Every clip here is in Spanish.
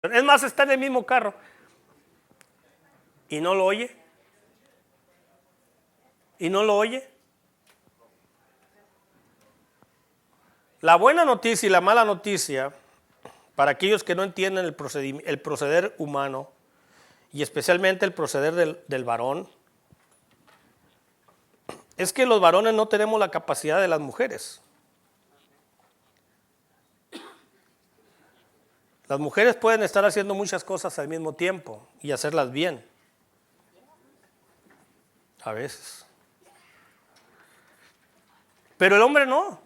Es más, está en el mismo carro y no lo oye. ¿Y no lo oye? La buena noticia y la mala noticia, para aquellos que no entienden el proceder humano, y especialmente el proceder del varón, es que los varones no tenemos la capacidad de las mujeres. Las mujeres pueden estar haciendo muchas cosas al mismo tiempo y hacerlas bien. A veces. Pero el hombre no.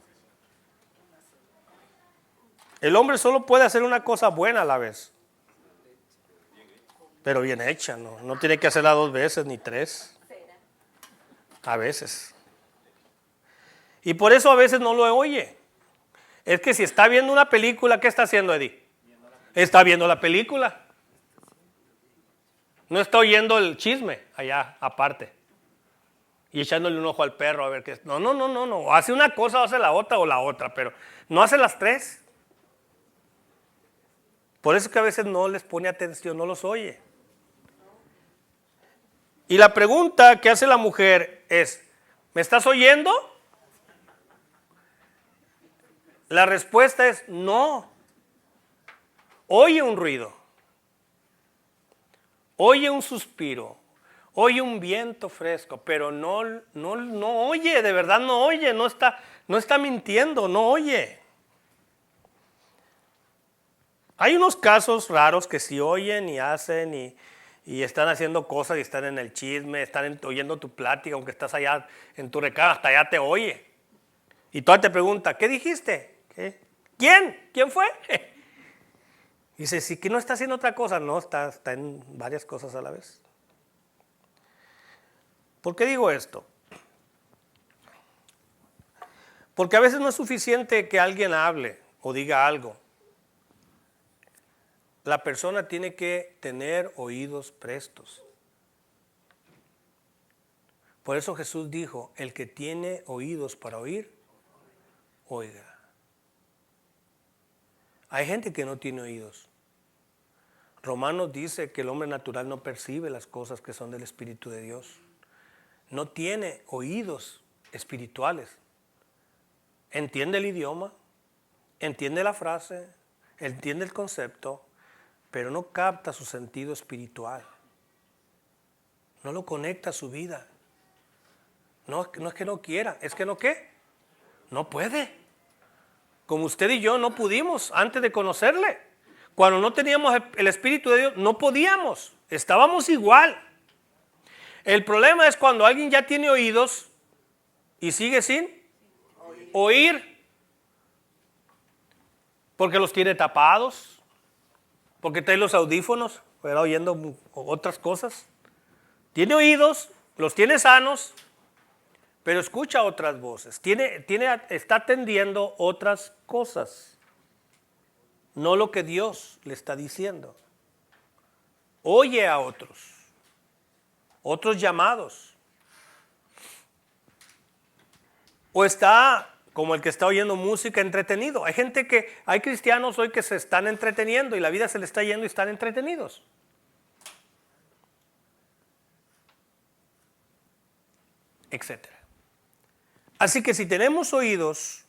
El hombre solo puede hacer una cosa buena a la vez. Pero bien hecha, ¿no? No tiene que hacerla 2 veces ni 3. A veces. Y por eso a veces no lo oye. Es que si está viendo una película, ¿qué está haciendo, Eddie? Está viendo la película. No está oyendo el chisme allá aparte. Y echándole un ojo al perro a ver qué es. No. Hace una cosa o hace la otra, pero no hace las 3. Por eso que a veces no les pone atención, no los oye. Y la pregunta que hace la mujer es, ¿me estás oyendo? La respuesta es no. Oye un ruido. Oye un suspiro. Oye un viento fresco, pero no oye, de verdad no oye, no está mintiendo, no oye. Hay unos casos raros que sí oyen y hacen y están haciendo cosas y están en el chisme, están oyendo tu plática, aunque estás allá en tu recámara, hasta allá te oye. Y toda te pregunta, ¿qué dijiste? ¿Qué? ¿Quién? ¿Quién fue? Y dice, sí que no está haciendo otra cosa, no, está en varias cosas a la vez. ¿Por qué digo esto? Porque a veces no es suficiente que alguien hable o diga algo. La persona tiene que tener oídos prestos. Por eso Jesús dijo, el que tiene oídos para oír, oiga. Hay gente que no tiene oídos. Romanos dice que el hombre natural no percibe las cosas que son del Espíritu de Dios. No tiene oídos espirituales. Entiende el idioma, entiende la frase, entiende el concepto, pero no capta su sentido espiritual. No lo conecta a su vida. No es que no quiera, es que no ¿qué? No puede. Como usted y yo no pudimos antes de conocerle. Cuando no teníamos el Espíritu de Dios, no podíamos. Estábamos igual. El problema es cuando alguien ya tiene oídos y sigue sin oír. Porque los tiene tapados. Porque trae los audífonos, pero oyendo otras cosas. Tiene oídos, los tiene sanos, pero escucha otras voces. Está atendiendo otras cosas. No lo que Dios le está diciendo. Oye a otros llamados. O está como el que está oyendo música entretenido. Hay cristianos hoy que se están entreteniendo y la vida se les está yendo y están entretenidos. Etcétera. Así que si tenemos oídos,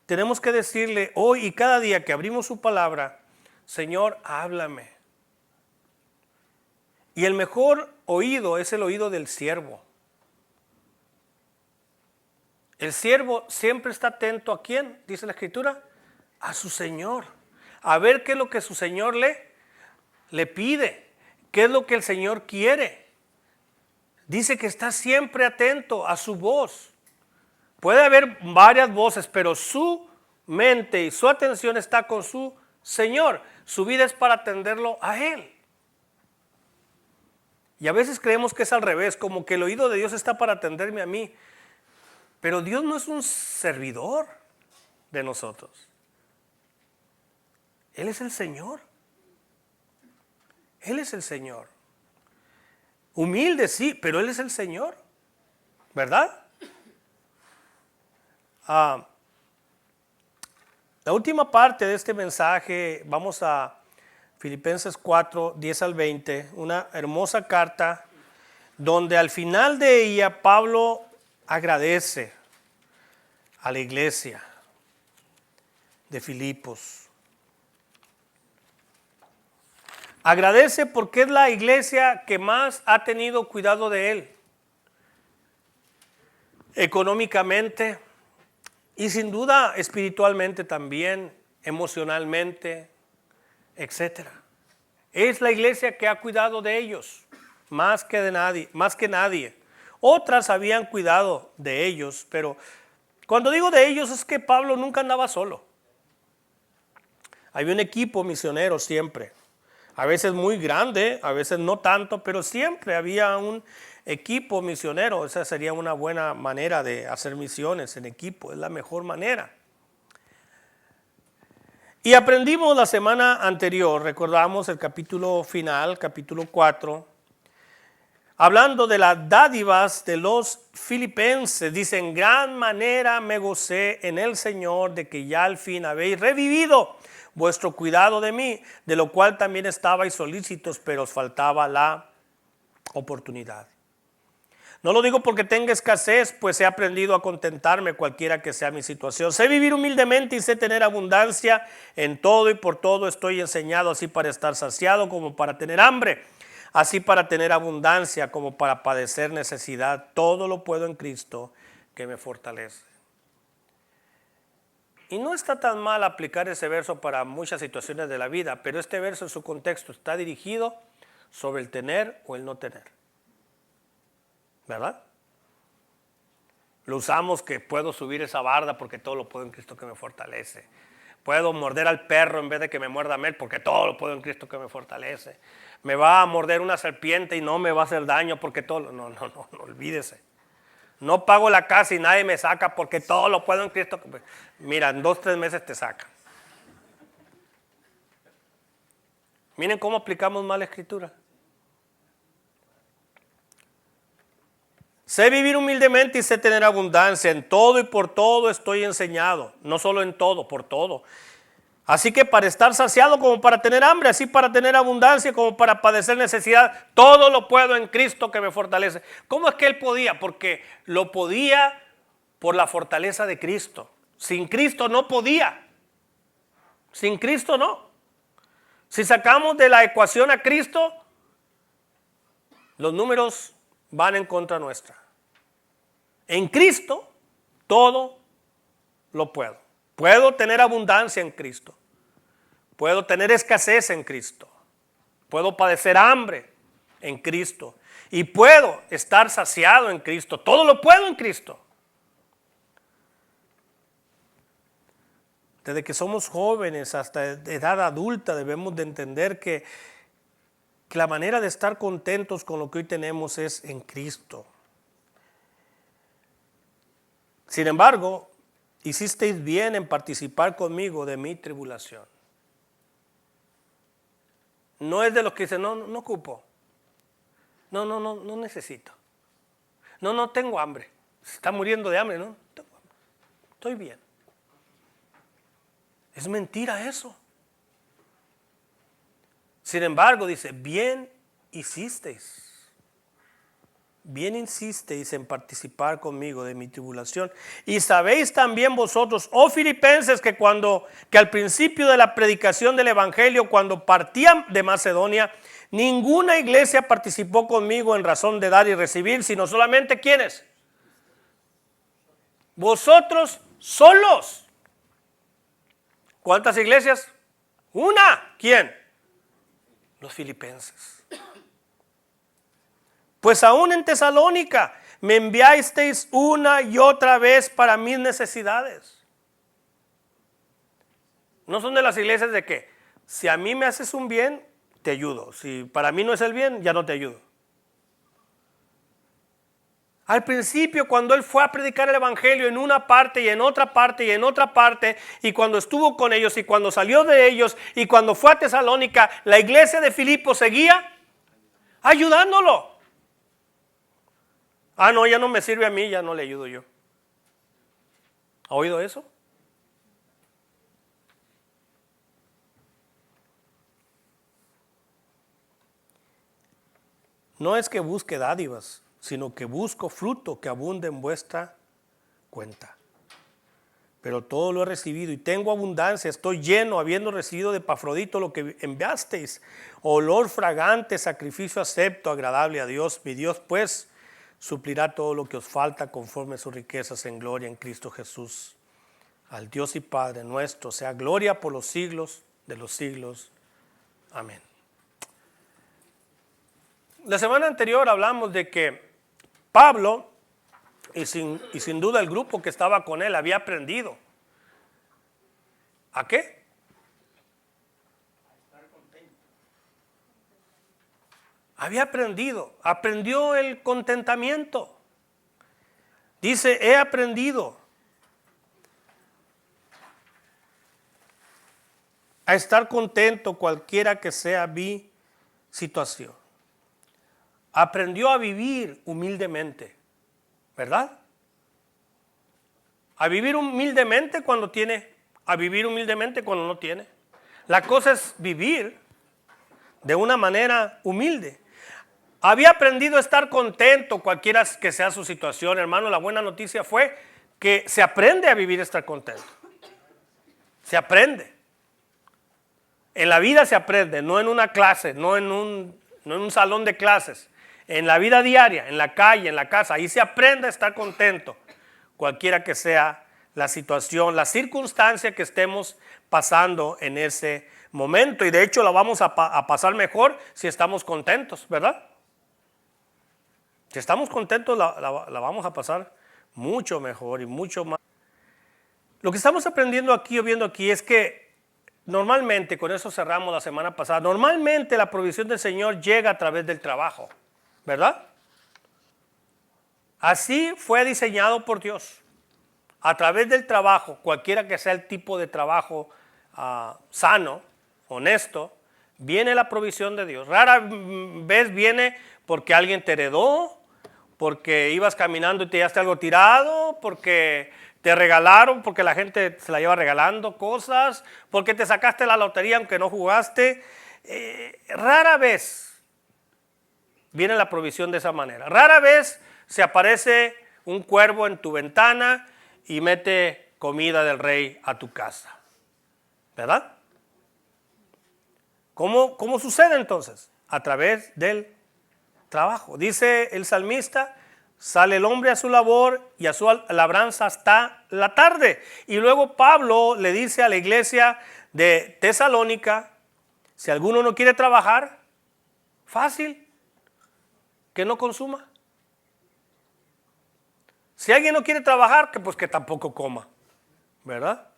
tenemos que decirle hoy y cada día que abrimos su palabra, Señor, háblame. Y el mejor oído es el oído del siervo. El siervo siempre está atento ¿a quién? Dice la Escritura, a su Señor. A ver qué es lo que su Señor le pide, qué es lo que el Señor quiere. Dice que está siempre atento a su voz. Puede haber varias voces, pero su mente y su atención está con su Señor. Su vida es para atenderlo a Él. Y a veces creemos que es al revés, como que el oído de Dios está para atenderme a mí. Pero Dios no es un servidor de nosotros. Él es el Señor. Él es el Señor. Humilde, sí, pero Él es el Señor. ¿Verdad? La última parte de este mensaje vamos a Filipenses 4, 10 al 20, una hermosa carta donde al final de ella Pablo agradece a la iglesia de Filipos. Agradece porque es la iglesia que más ha tenido cuidado de él, económicamente y sin duda espiritualmente también, emocionalmente, etc. Es la iglesia que ha cuidado de ellos más que nadie. Otras habían cuidado de ellos, pero cuando digo de ellos es que Pablo nunca andaba solo. Había un equipo misionero siempre, a veces muy grande, a veces no tanto, pero siempre había un equipo misionero. Esa sería una buena manera de hacer misiones en equipo, es la mejor manera. Y aprendimos la semana anterior, recordamos el capítulo final, capítulo 4, hablando de las dádivas de los filipenses. Dice: en gran manera me gocé en el Señor de que ya al fin habéis revivido vuestro cuidado de mí, de lo cual también estabais solícitos, pero os faltaba la oportunidad. No lo digo porque tenga escasez, pues he aprendido a contentarme cualquiera que sea mi situación. Sé vivir humildemente y sé tener abundancia en todo, y por todo estoy enseñado, así para estar saciado como para tener hambre, así para tener abundancia como para padecer necesidad. Todo lo puedo en Cristo que me fortalece. Y no está tan mal aplicar ese verso para muchas situaciones de la vida, pero este verso en su contexto está dirigido sobre el tener o el no tener, ¿verdad? Lo usamos que puedo subir esa barda porque todo lo puedo en Cristo que me fortalece. Puedo morder al perro en vez de que me muerda a mí porque todo lo puedo en Cristo que me fortalece. Me va a morder una serpiente y no me va a hacer daño porque todo... No, olvídese. No pago la casa y nadie me saca porque todo lo puedo en Cristo. Mira, en 2-3 meses te sacan. Miren cómo aplicamos mal la escritura. Sé vivir humildemente y sé tener abundancia. En todo y por todo estoy enseñado. No solo en todo, por todo. Así que para estar saciado como para tener hambre, así para tener abundancia como para padecer necesidad, todo lo puedo en Cristo que me fortalece. ¿Cómo es que él podía? Porque lo podía por la fortaleza de Cristo. Sin Cristo no podía. Sin Cristo no. Si sacamos de la ecuación a Cristo, los números van en contra nuestra. En Cristo todo lo puedo. Puedo tener abundancia en Cristo. Puedo tener escasez en Cristo. Puedo padecer hambre en Cristo. Y puedo estar saciado en Cristo. Todo lo puedo en Cristo. Desde que somos jóvenes hasta edad adulta debemos de entender que la manera de estar contentos con lo que hoy tenemos es en Cristo. Sin embargo, hicisteis bien en participar conmigo de mi tribulación. No es de los que dicen, no ocupo. No necesito. No tengo hambre. Se está muriendo de hambre, ¿no? Estoy bien. Es mentira eso. Sin embargo, dice, bien hicisteis. Bien insisteis en participar conmigo de mi tribulación. Y sabéis también vosotros, oh filipenses, que al principio de la predicación del evangelio, cuando partían de Macedonia, ninguna iglesia participó conmigo en razón de dar y recibir, sino solamente ¿quiénes? Vosotros solos. ¿Cuántas iglesias? Una. ¿Quién? Los filipenses. Pues aún en Tesalónica me enviasteis una y otra vez para mis necesidades. No son de las iglesias de que si a mí me haces un bien, te ayudo. Si para mí no es el bien, ya no te ayudo. Al principio, cuando él fue a predicar el evangelio en una parte y en otra parte y en otra parte, y cuando estuvo con ellos y cuando salió de ellos y cuando fue a Tesalónica, la iglesia de Filipo seguía ayudándolo. No, ya no me sirve a mí, ya no le ayudo yo. ¿Ha oído eso? no es que busque dádivas, sino que busco fruto que abunde en vuestra cuenta. Pero todo lo he recibido y tengo abundancia, estoy lleno, habiendo recibido de Epafrodito lo que enviasteis, olor fragante, sacrificio acepto, agradable a Dios. Mi Dios pues suplirá todo lo que os falta conforme a sus riquezas en gloria en Cristo Jesús. Al Dios y Padre nuestro sea gloria por los siglos de los siglos. Amén. La semana anterior hablamos de que Pablo, y sin duda el grupo que estaba con él, había aprendido. ¿A qué? Había aprendió el contentamiento. Dice, he aprendido a estar contento cualquiera que sea mi situación. Aprendió a vivir humildemente, ¿verdad? A vivir humildemente cuando tiene, a vivir humildemente cuando no tiene. La cosa es vivir de una manera humilde. Había aprendido a estar contento cualquiera que sea su situación, hermano. La buena noticia fue que se aprende a vivir, estar contento. Se aprende. En la vida se aprende, no en una clase, no en un salón de clases. En la vida diaria, en la calle, en la casa, ahí se aprende a estar contento. Cualquiera que sea la situación, la circunstancia que estemos pasando en ese momento. Y de hecho la vamos a pasar mejor si estamos contentos, ¿verdad? Si estamos contentos la vamos a pasar mucho mejor y mucho más. Lo que estamos aprendiendo aquí o viendo aquí es que normalmente, con eso cerramos la semana pasada, normalmente la provisión del Señor llega a través del trabajo, ¿verdad? Así fue diseñado por Dios. A través del trabajo, cualquiera que sea el tipo de trabajo sano, honesto, viene la provisión de Dios. Rara vez viene porque alguien te heredó, porque ibas caminando y te llevaste algo tirado, porque te regalaron, porque la gente se la lleva regalando cosas, porque te sacaste la lotería aunque no jugaste. Rara vez viene la provisión de esa manera. Rara vez se aparece un cuervo en tu ventana y mete comida del rey a tu casa, ¿verdad? ¿Cómo sucede entonces? A través del trabajo. Dice el salmista, sale el hombre a su labor y a su labranza hasta la tarde. Y luego Pablo le dice a la iglesia de Tesalónica, si alguno no quiere trabajar, fácil, que no consuma. Si alguien no quiere trabajar, que tampoco coma, ¿verdad?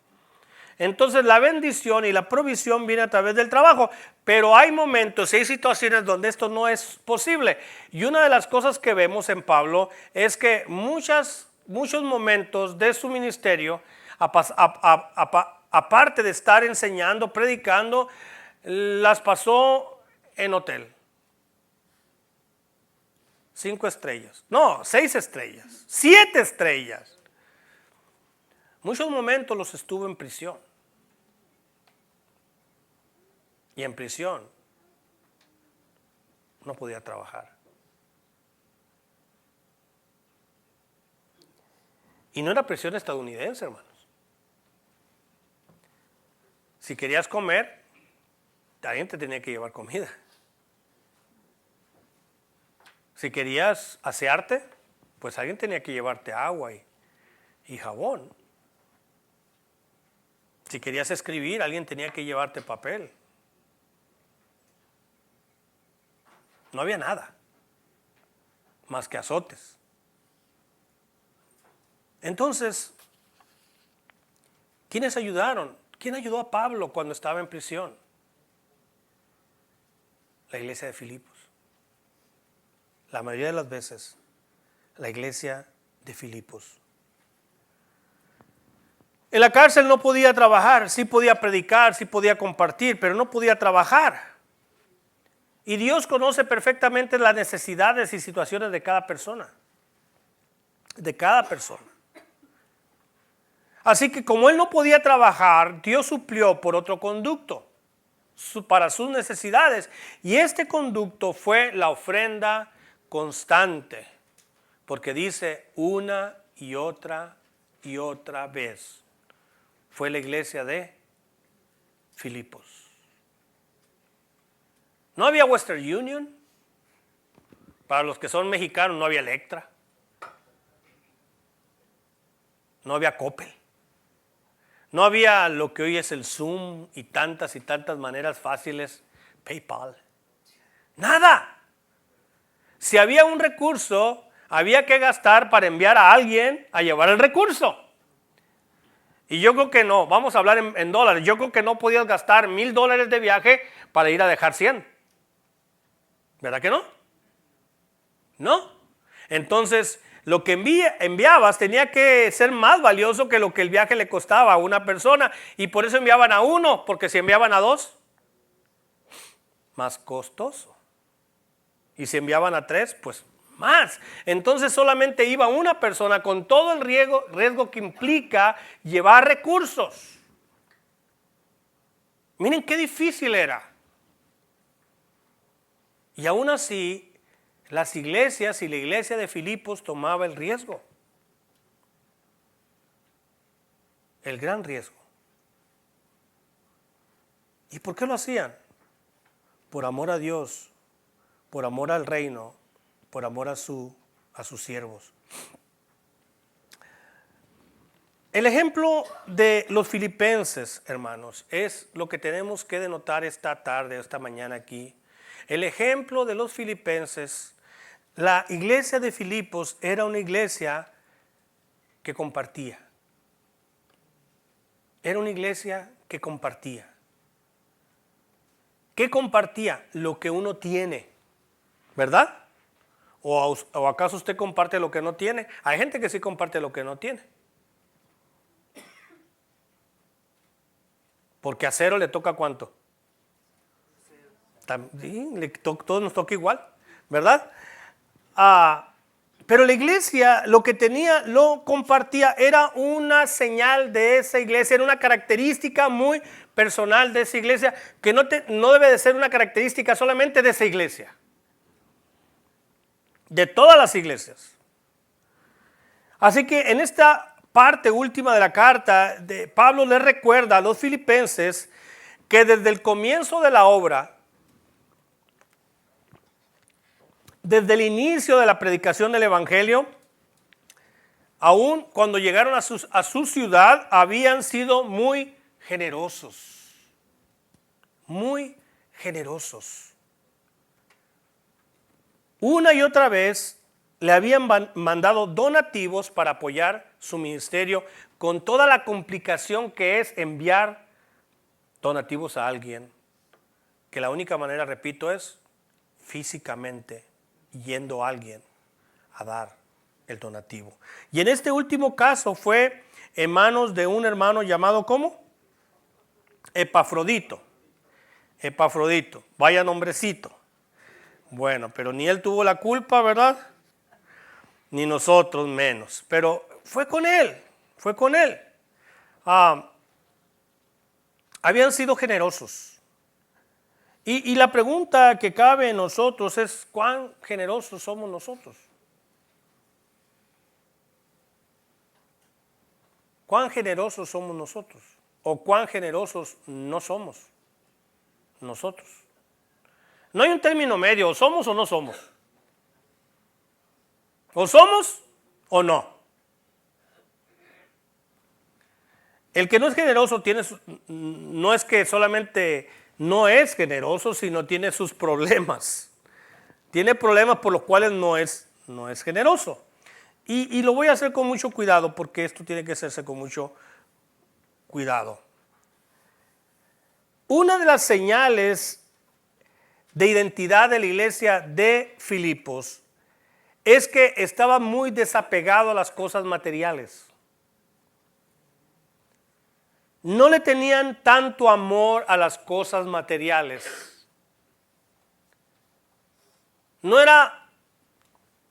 Entonces la bendición y la provisión viene a través del trabajo, pero hay momentos y hay situaciones donde esto no es posible. Y una de las cosas que vemos en Pablo es que muchos momentos de su ministerio, aparte de estar enseñando, predicando, las pasó en hotel. 5 estrellas, no, 6 estrellas, 7 estrellas. Muchos momentos los estuvo en prisión. Y en prisión no podía trabajar. Y no era prisión estadounidense, hermanos. Si querías comer, alguien te tenía que llevar comida. Si querías asearte, pues alguien tenía que llevarte agua y jabón. Si querías escribir, alguien tenía que llevarte papel. No había nada más que azotes. Entonces, ¿quiénes ayudaron? ¿Quién ayudó a Pablo cuando estaba en prisión? La iglesia de Filipos. La mayoría de las veces, la iglesia de Filipos. En la cárcel no podía trabajar, sí podía predicar, sí podía compartir, pero no podía trabajar. Y Dios conoce perfectamente las necesidades y situaciones de cada persona. De cada persona. Así que como él no podía trabajar, Dios suplió por otro conducto para sus necesidades. Y este conducto fue la ofrenda constante, porque dice una y otra vez, fue la iglesia de Filipos. No había Western Union. Para los que son mexicanos no había Electra. No había Coppel. No había lo que hoy es el Zoom y tantas maneras fáciles, PayPal. Nada. Si había un recurso, había que gastar para enviar a alguien a llevar el recurso. Y yo creo que no, vamos a hablar en dólares, yo creo que no podías gastar $1,000 de viaje para ir a dejar 100. ¿Verdad que no? No. Entonces, lo que enviabas tenía que ser más valioso que lo que el viaje le costaba a una persona. Y por eso enviaban a uno, porque si enviaban a dos, más costoso. Y si enviaban a tres, pues más. Entonces solamente iba una persona con todo el riesgo que implica llevar recursos. Miren qué difícil era. Y aún así, las iglesias y la iglesia de Filipos tomaba el riesgo. El gran riesgo. ¿Y por qué lo hacían? Por amor a Dios, por amor al reino, por amor a sus siervos. El ejemplo de los filipenses, hermanos, es lo que tenemos que denotar esta tarde, esta mañana aquí. El ejemplo de los filipenses, la iglesia de Filipos era una iglesia que compartía. Era una iglesia que compartía. ¿Qué compartía? Lo que uno tiene, ¿verdad? ¿O acaso usted comparte lo que no tiene? Hay gente que sí comparte lo que no tiene. Porque a cero le toca ¿cuánto? Sí, todos nos toca igual, ¿verdad? Pero la iglesia lo que tenía, lo compartía, era una señal de esa iglesia, era una característica muy personal de esa iglesia, que no debe de ser una característica solamente de esa iglesia, de todas las iglesias. Así que en esta parte última de la carta, Pablo le recuerda a los filipenses que desde el comienzo de la obra, desde el inicio de la predicación del evangelio, aún cuando llegaron a su ciudad, habían sido muy generosos. Muy generosos. Una y otra vez le habían mandado donativos para apoyar su ministerio, con toda la complicación que es enviar donativos a alguien, que la única manera, repito, es físicamente yendo a alguien a dar el donativo. Y en este último caso fue en manos de un hermano llamado ¿cómo? Epafrodito. Epafrodito, vaya nombrecito. Bueno, pero ni él tuvo la culpa, ¿verdad? Ni nosotros menos. Pero fue con él. Habían sido generosos. Y la pregunta que cabe en nosotros es: ¿cuán generosos somos nosotros? ¿Cuán generosos somos nosotros? ¿O cuán generosos no somos nosotros? No hay un término medio, o somos o no somos. O somos o no. El que no es generoso no es que solamente no es generoso, sino tiene sus problemas. Tiene problemas por los cuales no es generoso. Y lo voy a hacer con mucho cuidado, porque esto tiene que hacerse con mucho cuidado. Una de las señales de identidad de la iglesia de Filipos es que estaba muy desapegado a las cosas materiales. No le tenían tanto amor a las cosas materiales. No era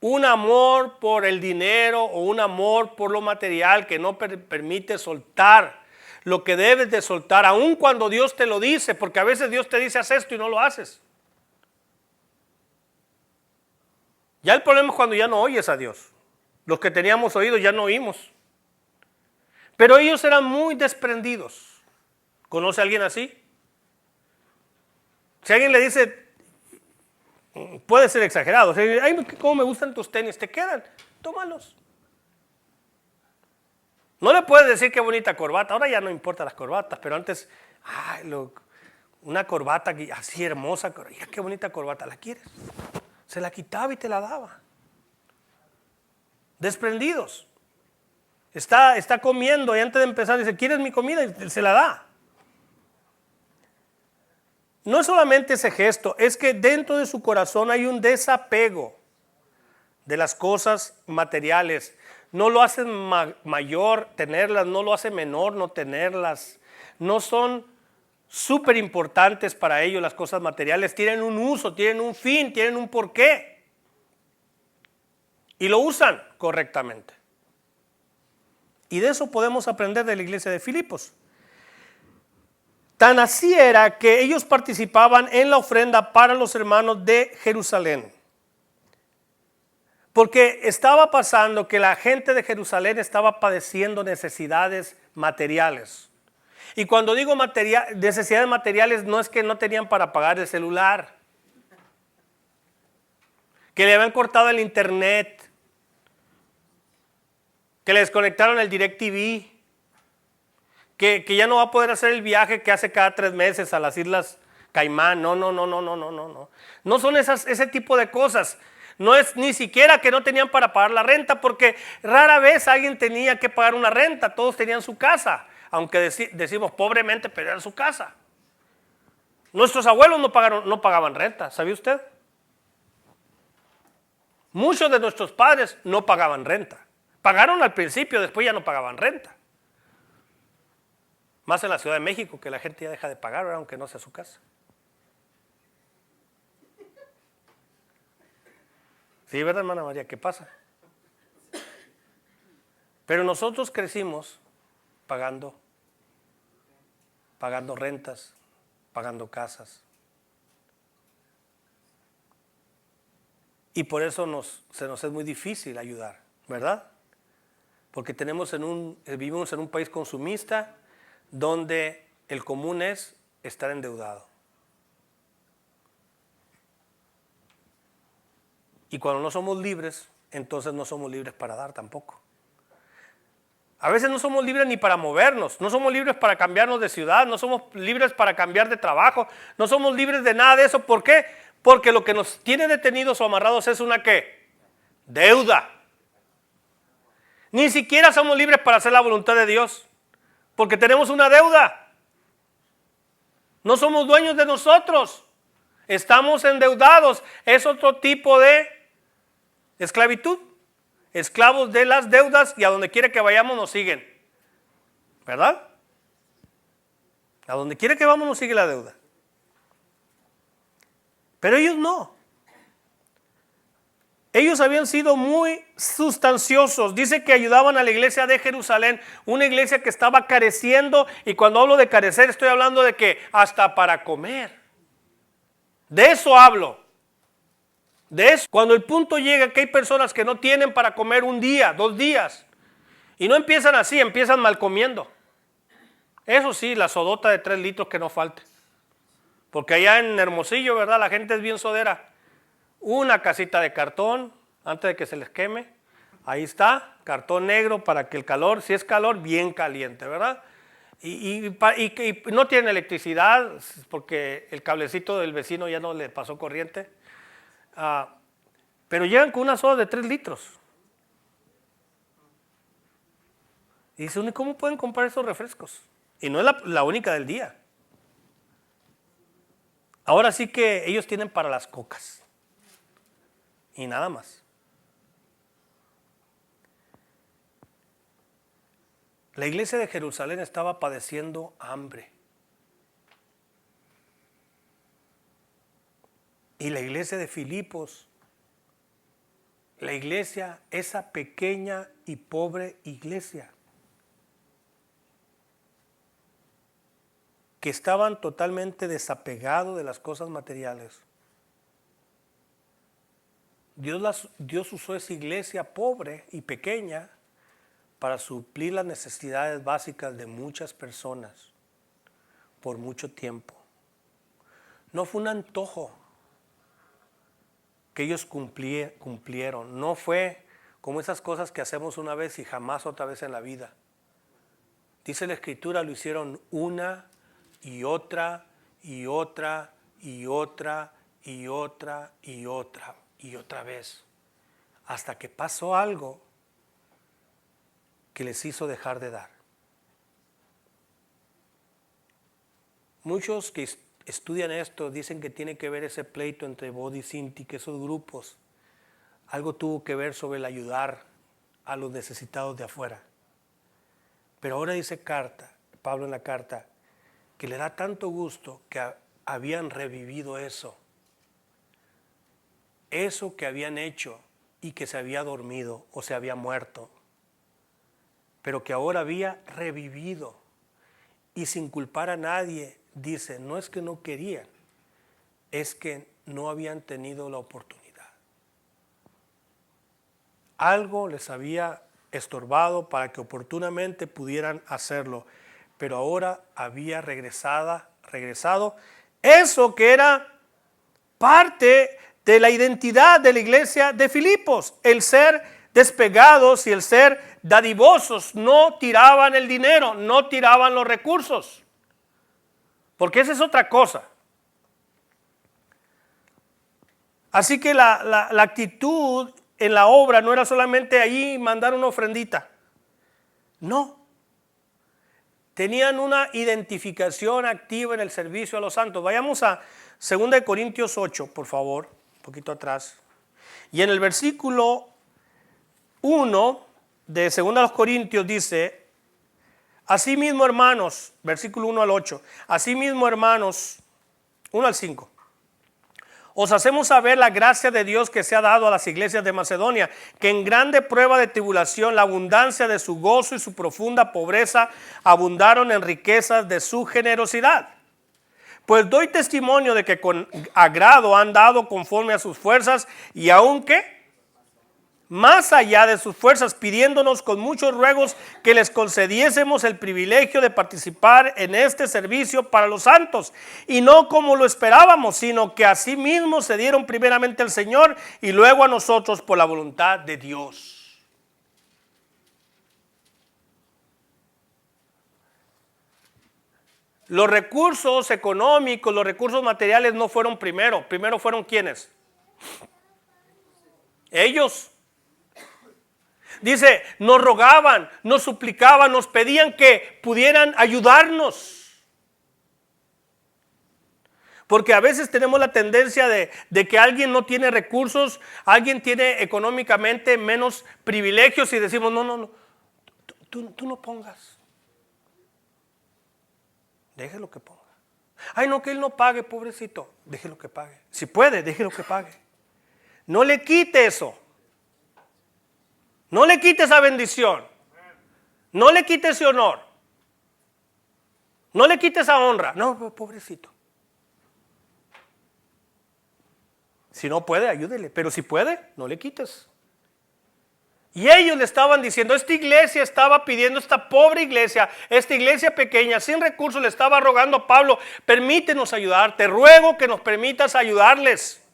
un amor por el dinero o un amor por lo material que no permite soltar lo que debes de soltar, aun cuando Dios te lo dice, porque a veces Dios te dice haz esto y no lo haces. Ya el problema es cuando ya no oyes a Dios. Los que teníamos oídos ya no oímos. Pero ellos eran muy desprendidos. ¿Conoce a alguien así? Si alguien le dice, puede ser exagerado, o sea, ay, cómo me gustan tus tenis, te quedan, tómalos. No le puedes decir qué bonita corbata, ahora ya no importa las corbatas, pero antes, una corbata así hermosa, hija, qué bonita corbata, ¿la quieres? Se la quitaba y te la daba. Desprendidos. Está comiendo y antes de empezar dice, ¿quieres mi comida? Y se la da. No es solamente ese gesto, es que dentro de su corazón hay un desapego de las cosas materiales. No lo hace mayor tenerlas, no lo hace menor no tenerlas. No son súper importantes para ellos las cosas materiales. Tienen un uso, tienen un fin, tienen un porqué. Y lo usan correctamente. Y de eso podemos aprender de la iglesia de Filipos. Tan así era que ellos participaban en la ofrenda para los hermanos de Jerusalén. Porque estaba pasando que la gente de Jerusalén estaba padeciendo necesidades materiales. Y cuando digo necesidades materiales, no es que no tenían para pagar el celular, que le habían cortado el internet, que le desconectaron el DirecTV, que ya no va a poder hacer el viaje que hace cada 3 meses a las Islas Caimán. No. No son ese tipo de cosas. No es ni siquiera que no tenían para pagar la renta, porque rara vez alguien tenía que pagar una renta. Todos tenían su casa, aunque decimos pobremente, pero era su casa. Nuestros abuelos no pagaban renta, ¿sabía usted? Muchos de nuestros padres no pagaban renta. Pagaron al principio, después ya no pagaban renta. Más en la Ciudad de México, que la gente ya deja de pagar, aunque no sea su casa. Sí, ¿verdad, hermana María? ¿Qué pasa? Pero nosotros crecimos pagando rentas, pagando casas. Y por eso se nos es muy difícil ayudar, ¿verdad? Porque vivimos en un país consumista donde el común es estar endeudado. Y cuando no somos libres, entonces no somos libres para dar tampoco. A veces no somos libres ni para movernos, no somos libres para cambiarnos de ciudad, no somos libres para cambiar de trabajo, no somos libres de nada de eso. ¿Por qué? Porque lo que nos tiene detenidos o amarrados es una ¿qué? Deuda. Ni siquiera somos libres para hacer la voluntad de Dios, porque tenemos una deuda. No somos dueños de nosotros, estamos endeudados. Es otro tipo de esclavitud. Esclavos de las deudas, y a donde quiera que vayamos nos siguen, ¿verdad? A donde quiera que vamos nos sigue la deuda. Pero ellos no. Ellos habían sido muy sustanciosos. Dice que ayudaban a la iglesia de Jerusalén, una iglesia que estaba careciendo, y cuando hablo de carecer estoy hablando de que hasta para comer. De eso hablo. De eso, cuando el punto llega que hay personas que no tienen para comer un día, 2 días, y no empiezan así, empiezan mal comiendo. Eso sí, la sodota de 3 litros que no falte. Porque allá en Hermosillo, ¿verdad? La gente es bien sodera. Una casita de cartón, antes de que se les queme. Ahí está, cartón negro para que el calor, si es calor, bien caliente, ¿verdad? Y no tienen electricidad, porque el cablecito del vecino ya no le pasó corriente. Pero llegan con una soda de 3 litros. Y dicen, ¿cómo pueden comprar esos refrescos? Y no es la única del día. Ahora sí que ellos tienen para las cocas. Y nada más. La iglesia de Jerusalén estaba padeciendo hambre. Y la iglesia de Filipos, la iglesia, esa pequeña y pobre iglesia, que estaban totalmente desapegados de las cosas materiales, Dios usó esa iglesia pobre y pequeña para suplir las necesidades básicas de muchas personas por mucho tiempo. No fue un antojo que ellos cumplieron. No fue como esas cosas que hacemos una vez y jamás otra vez en la vida. Dice la Escritura, lo hicieron una y otra y otra y otra y otra y otra y otra vez. Hasta que pasó algo que les hizo dejar de dar. Muchos que estudian esto dicen que tiene que ver ese pleito entre Body y Sinti, que esos grupos, algo tuvo que ver sobre el ayudar a los necesitados de afuera. Pero ahora dice Pablo en la carta, que le da tanto gusto que habían revivido eso que habían hecho y que se había dormido o se había muerto, pero que ahora había revivido y sin culpar a nadie. Dice, no es que no querían, es que no habían tenido la oportunidad. Algo les había estorbado para que oportunamente pudieran hacerlo, pero ahora había regresado eso que era parte de la identidad de la iglesia de Filipos, el ser despegados y el ser dadivosos. No tiraban el dinero, no tiraban los recursos. Porque esa es otra cosa. Así que la actitud en la obra no era solamente ahí mandar una ofrendita. No. Tenían una identificación activa en el servicio a los santos. Vayamos a 2 Corintios 8, por favor, un poquito atrás. Y en el versículo 1 de 2 Corintios dice, asimismo hermanos, versículo 1 al 8, asimismo hermanos, 1 al 5. Os hacemos saber la gracia de Dios que se ha dado a las iglesias de Macedonia, que en grande prueba de tribulación, la abundancia de su gozo y su profunda pobreza abundaron en riquezas de su generosidad. Pues doy testimonio de que con agrado han dado conforme a sus fuerzas y aunque más allá de sus fuerzas, pidiéndonos con muchos ruegos que les concediésemos el privilegio de participar en este servicio para los santos, y no como lo esperábamos, sino que así mismo se dieron primeramente al Señor y luego a nosotros por la voluntad de Dios. Los recursos económicos, los recursos materiales no fueron primero fueron ¿quiénes? Ellos. Dice, nos rogaban, nos suplicaban, nos pedían que pudieran ayudarnos. Porque a veces tenemos la tendencia de que alguien no tiene recursos, alguien tiene económicamente menos privilegios y decimos, no, tú no pongas. Déjelo que ponga. Ay, no, que él no pague, pobrecito. Déjelo que pague. Si puede, déjelo que pague. No le quite eso. No le quite esa bendición. No le quite ese honor. No le quite esa honra. No, pobrecito. Si no puede, ayúdele. Pero si puede, no le quites. Y ellos le estaban diciendo, esta iglesia estaba pidiendo, esta pobre iglesia, esta iglesia pequeña, sin recursos, le estaba rogando a Pablo, permítenos ayudar, te ruego que nos permitas ayudarles.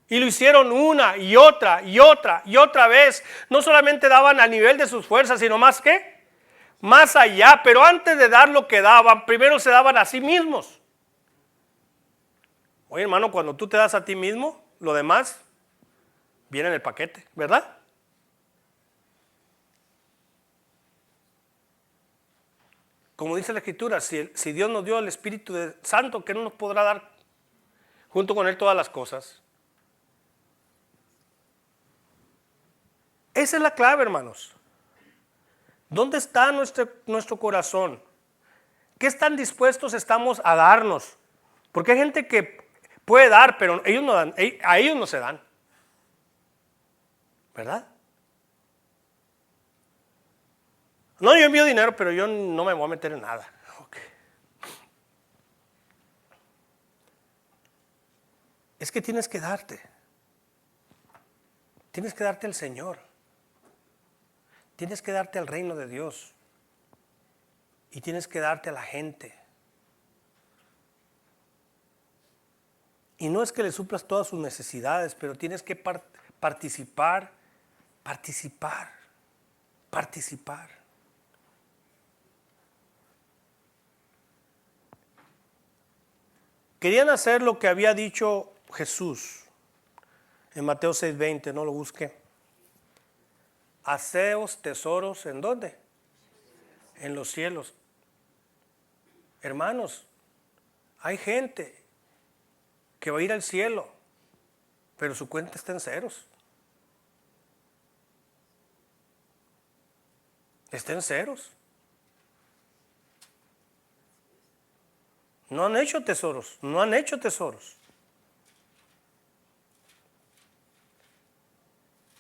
Y lo hicieron una y otra y otra y otra vez. No solamente daban a nivel de sus fuerzas, sino más que, más allá. Pero antes de dar lo que daban, primero se daban a sí mismos. Oye, hermano, cuando tú te das a ti mismo, lo demás viene en el paquete, ¿verdad? Como dice la Escritura, si Dios nos dio el Espíritu Santo, ¿qué no nos podrá dar junto con Él todas las cosas? Esa es la clave, hermanos. ¿Dónde está nuestro corazón? ¿Qué tan dispuestos estamos a darnos? Porque hay gente que puede dar, pero ellos no dan, a ellos no se dan. ¿Verdad? No, yo envío dinero, pero yo no me voy a meter en nada. Okay. Es que tienes que darte. Tienes que darte al Señor. Tienes que darte al reino de Dios. Y tienes que darte a la gente. Y no es que le suplas todas sus necesidades, pero tienes que participar. Querían hacer lo que había dicho Jesús en Mateo 6:20, no lo busque. Haceos tesoros, ¿en dónde? En los cielos. Hermanos, hay gente que va a ir al cielo, pero su cuenta está en ceros. Está en ceros. No han hecho tesoros, no han hecho tesoros.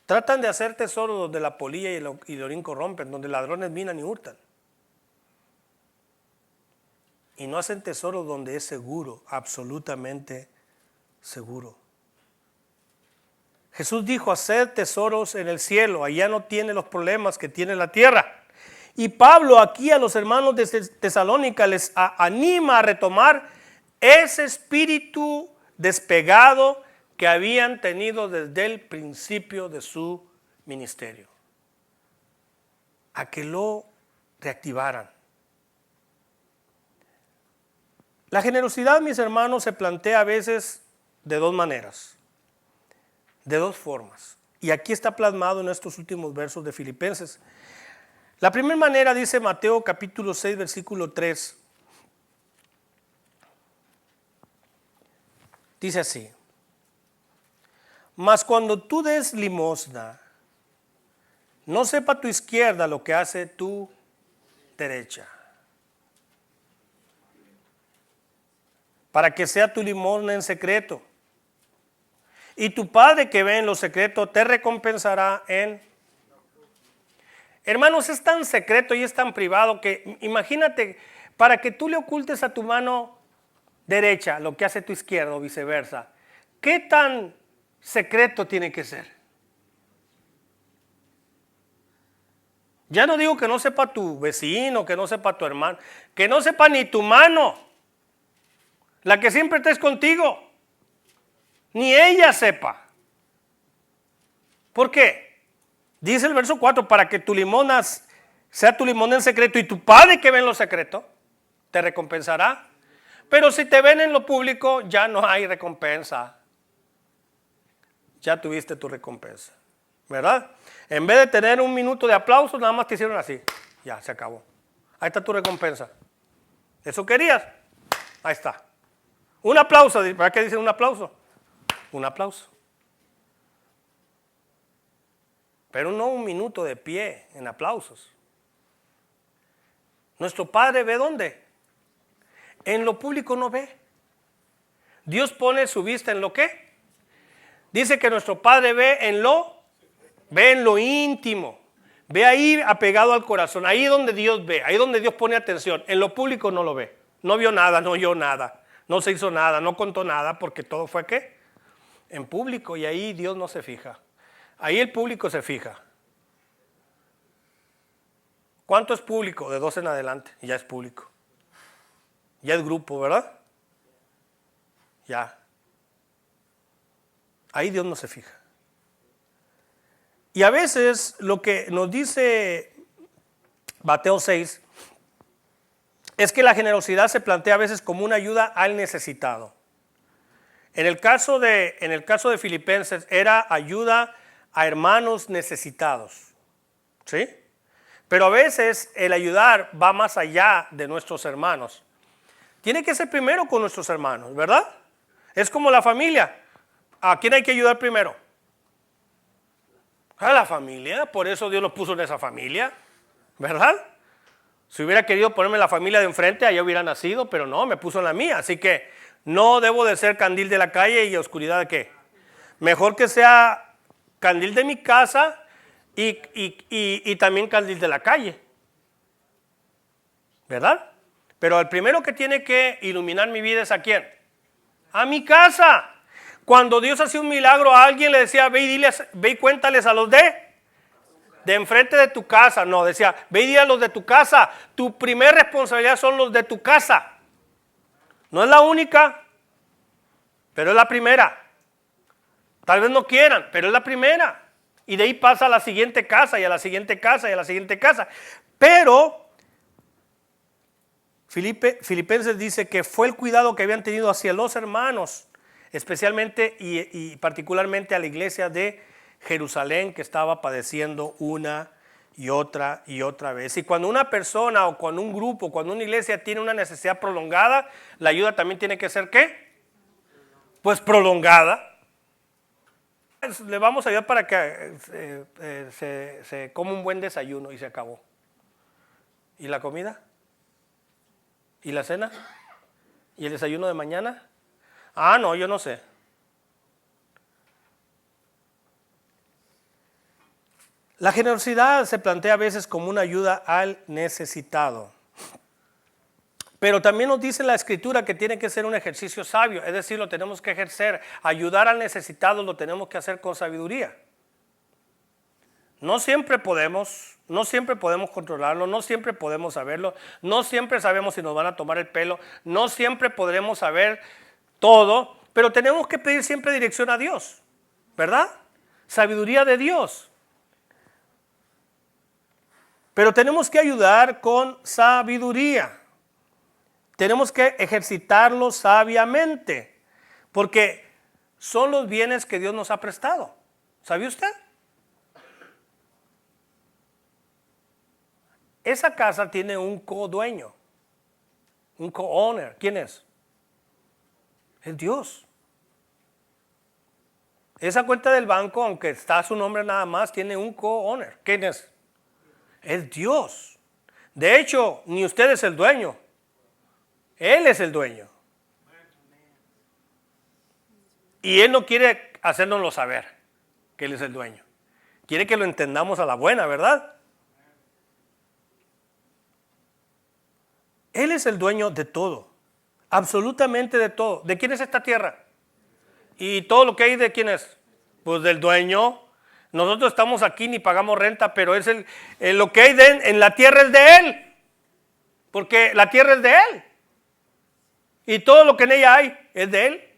Tratan de hacer tesoros donde la polilla y el orín corrompen, donde ladrones minan y hurtan. Y no hacen tesoros donde es seguro, absolutamente seguro. Jesús dijo, haced tesoros en el cielo, allá no tiene los problemas que tiene la tierra. Y Pablo aquí a los hermanos de Tesalónica les anima a retomar ese espíritu despegado que habían tenido desde el principio de su ministerio. A que lo reactivaran. La generosidad, mis hermanos, se plantea a veces de dos maneras, de dos formas. Y aquí está plasmado en estos últimos versos de Filipenses. La primera manera dice Mateo capítulo 6, versículo 3. Dice así: mas cuando tú des limosna, no sepa tu izquierda lo que hace tu derecha, para que sea tu limosna en secreto. Y tu Padre que ve en lo secreto te recompensará en... Hermanos, es tan secreto y es tan privado que imagínate, para que tú le ocultes a tu mano derecha lo que hace tu izquierda o viceversa, ¿qué tan secreto tiene que ser? Ya no digo que no sepa tu vecino, que no sepa tu hermano, que no sepa ni tu mano, la que siempre estés contigo, ni ella sepa. ¿Por qué? Dice el verso 4, para que tu limosna sea tu limosna en secreto y tu Padre que ve en lo secreto te recompensará. Pero si te ven en lo público, ya no hay recompensa. Ya tuviste tu recompensa, ¿verdad? En vez de tener un minuto de aplauso, nada más te hicieron así. Ya, se acabó. Ahí está tu recompensa. ¿Eso querías? Ahí está. Un aplauso. ¿Para qué dicen un aplauso? Un aplauso. Pero no un minuto de pie en aplausos. Nuestro Padre ve ¿dónde? En lo público no ve. Dios pone su vista en lo que. Dice que nuestro Padre ve en lo íntimo. Ve ahí apegado al corazón. Ahí donde Dios ve. Ahí donde Dios pone atención. En lo público no lo ve. No vio nada, no oyó nada. No se hizo nada, no contó nada porque todo fue ¿qué? En público, y ahí Dios no se fija. Ahí el público se fija. ¿Cuánto es público? De 2 en adelante. Ya es público. Ya es grupo, ¿verdad? Ya. Ahí Dios no se fija. Y a veces lo que nos dice Mateo 6 es que la generosidad se plantea a veces como una ayuda al necesitado. En el caso de Filipenses era ayuda a hermanos necesitados, ¿sí? Pero a veces el ayudar va más allá de nuestros hermanos. Tiene que ser primero con nuestros hermanos, ¿verdad? Es como la familia. ¿A quién hay que ayudar primero? A la familia, por eso Dios nos puso en esa familia, ¿verdad? Si hubiera querido ponerme en la familia de enfrente, allá hubiera nacido, pero no, me puso en la mía. Así que no debo de ser candil de la calle y oscuridad de qué. Mejor que sea candil de mi casa y también candil de la calle, ¿verdad? Pero el primero que tiene que iluminar mi vida es ¿a quién? A mi casa. Cuando Dios hacía un milagro a alguien, le decía, ve y diles, ve y cuéntales a los de enfrente de tu casa. No, decía, ve y dile a los de tu casa. Tu primer responsabilidad son los de tu casa. No es la única, pero es la primera. Tal vez no quieran, pero es la primera. Y de ahí pasa a la siguiente casa y a la siguiente casa y a la siguiente casa. Pero Filipenses dice que fue el cuidado que habían tenido hacia los hermanos, especialmente y particularmente a la iglesia de Jerusalén, que estaba padeciendo una y otra vez. Y cuando una persona o cuando un grupo, cuando una iglesia tiene una necesidad prolongada, la ayuda también tiene que ser ¿qué? Pues prolongada. Le vamos a ayudar para que se coma un buen desayuno y se acabó. ¿Y la comida? ¿Y la cena? ¿Y el desayuno de mañana? Ah, no, yo no sé. La generosidad se plantea a veces como una ayuda al necesitado. Pero también nos dice la Escritura que tiene que ser un ejercicio sabio, es decir, lo tenemos que ejercer. Ayudar al necesitado lo tenemos que hacer con sabiduría. No siempre podemos controlarlo, no siempre podemos saberlo, no siempre sabemos si nos van a tomar el pelo, no siempre podremos saber todo, pero tenemos que pedir siempre dirección a Dios, ¿verdad? Sabiduría de Dios. Pero tenemos que ayudar con sabiduría. Tenemos que ejercitarlo sabiamente, porque son los bienes que Dios nos ha prestado. ¿Sabe usted? Esa casa tiene un co-dueño, un co-owner. ¿Quién es? Es Dios. Esa cuenta del banco, aunque está su nombre nada más, tiene un co-owner. ¿Quién es? Es Dios. De hecho, ni usted es el dueño. Él es el dueño. Y Él no quiere hacérnoslo saber que Él es el dueño. Quiere que lo entendamos a la buena, ¿verdad? Él es el dueño de todo, absolutamente de todo. ¿De quién es esta tierra? ¿Y todo lo que hay de quién es? Pues del dueño. Nosotros estamos aquí ni pagamos renta, pero es lo que hay en la tierra es de Él. Porque la tierra es de Él. Y todo lo que en ella hay es de Él.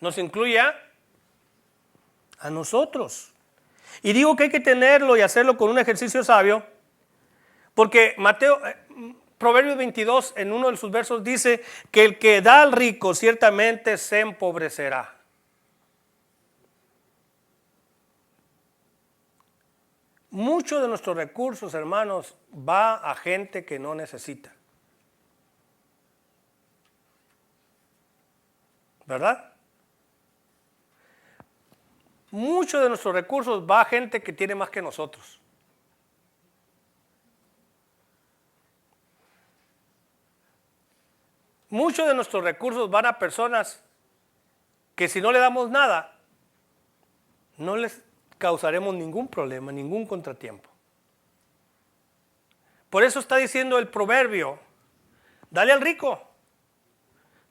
Nos incluye a nosotros. Y digo que hay que tenerlo y hacerlo con un ejercicio sabio, porque Proverbios 22, en uno de sus versos dice que el que da al rico ciertamente se empobrecerá. Muchos de nuestros recursos, hermanos, va a gente que no necesita. ¿Verdad? Muchos de nuestros recursos va a gente que tiene más que nosotros. Muchos de nuestros recursos van a personas que si no le damos nada, no les causaremos ningún problema, ningún contratiempo. Por eso está diciendo el proverbio, dale al rico,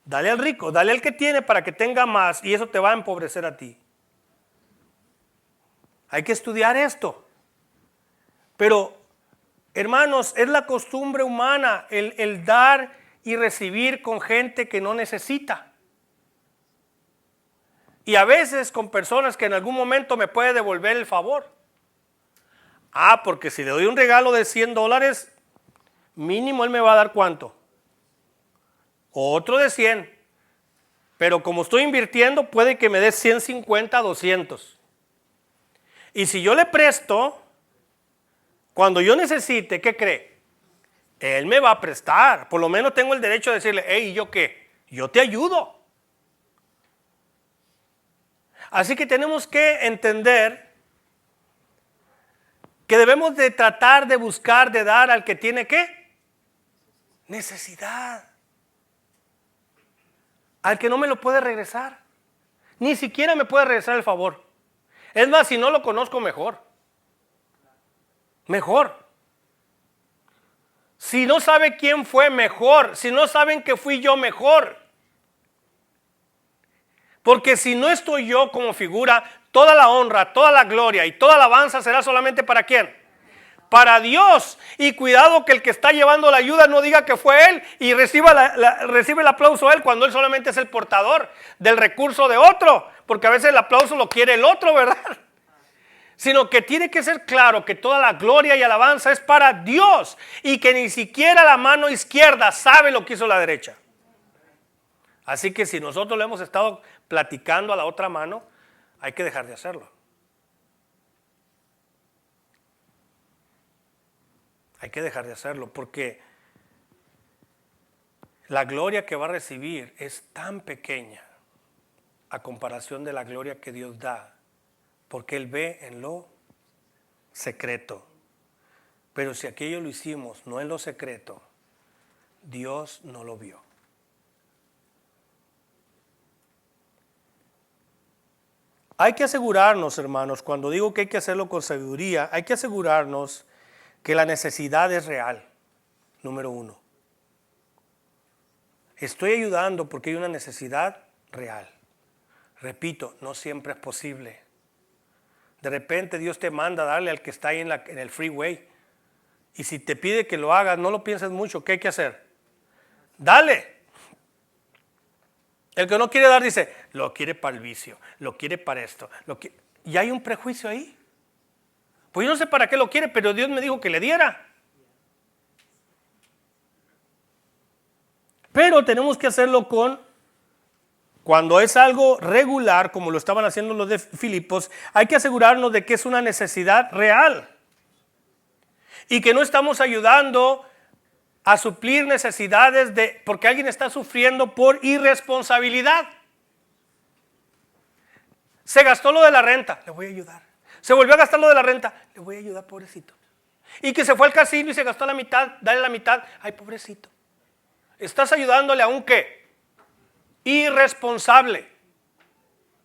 dale al rico, dale al que tiene para que tenga más y eso te va a empobrecer a ti. Hay que estudiar esto. Pero, hermanos, es la costumbre humana el dar y recibir con gente que no necesita. Y a veces con personas que en algún momento me puede devolver el favor. Porque si le doy un regalo de $100, mínimo él me va a dar ¿cuánto? Otro de 100. Pero como estoy invirtiendo, puede que me dé 150, 200. Y si yo le presto, cuando yo necesite, ¿qué cree? Él me va a prestar. Por lo menos tengo el derecho de decirle, hey, ¿y yo qué? Yo te ayudo. Así que tenemos que entender que debemos de tratar de buscar, de dar al que tiene ¿qué? Necesidad. Al que no me lo puede regresar. Ni siquiera me puede regresar el favor. Es más, si no lo conozco, mejor. Mejor. Si no sabe quién fue, mejor. Si no saben que fui yo, mejor. Porque si no estoy yo como figura, toda la honra, toda la gloria y toda alabanza será solamente ¿para quién? Para Dios. Y cuidado que el que está llevando la ayuda no diga que fue él y recibe el aplauso él cuando él solamente es el portador del recurso de otro. Porque a veces el aplauso lo quiere el otro, ¿verdad? Sino que tiene que ser claro que toda la gloria y alabanza es para Dios y que ni siquiera la mano izquierda sabe lo que hizo la derecha. Así que si nosotros le hemos estado platicando a la otra mano, hay que dejar de hacerlo. Hay que dejar de hacerlo porque la gloria que va a recibir es tan pequeña a comparación de la gloria que Dios da, porque Él ve en lo secreto. Pero si aquello lo hicimos no en lo secreto, Dios no lo vio. Hay que asegurarnos, hermanos, cuando digo que hay que hacerlo con sabiduría, hay que asegurarnos que la necesidad es real, número uno. Estoy ayudando porque hay una necesidad real. Repito, no siempre es posible. De repente Dios te manda a darle al que está ahí en el freeway. Y si te pide que lo hagas, no lo pienses mucho. ¿Qué hay que hacer? Dale. El que no quiere dar dice, lo quiere para el vicio, lo quiere para esto. Y hay un prejuicio ahí. Pues yo no sé para qué lo quiere, pero Dios me dijo que le diera. Pero tenemos que hacerlo cuando es algo regular, como lo estaban haciendo los de Filipos, hay que asegurarnos de que es una necesidad real. Y que no estamos ayudando a suplir necesidades porque alguien está sufriendo por irresponsabilidad. Se gastó lo de la renta, le voy a ayudar. Se volvió a gastar lo de la renta, le voy a ayudar, pobrecito. Y que se fue al casino y se gastó la mitad, dale la mitad, ay, pobrecito. Estás ayudándole a un ¿qué? Irresponsable.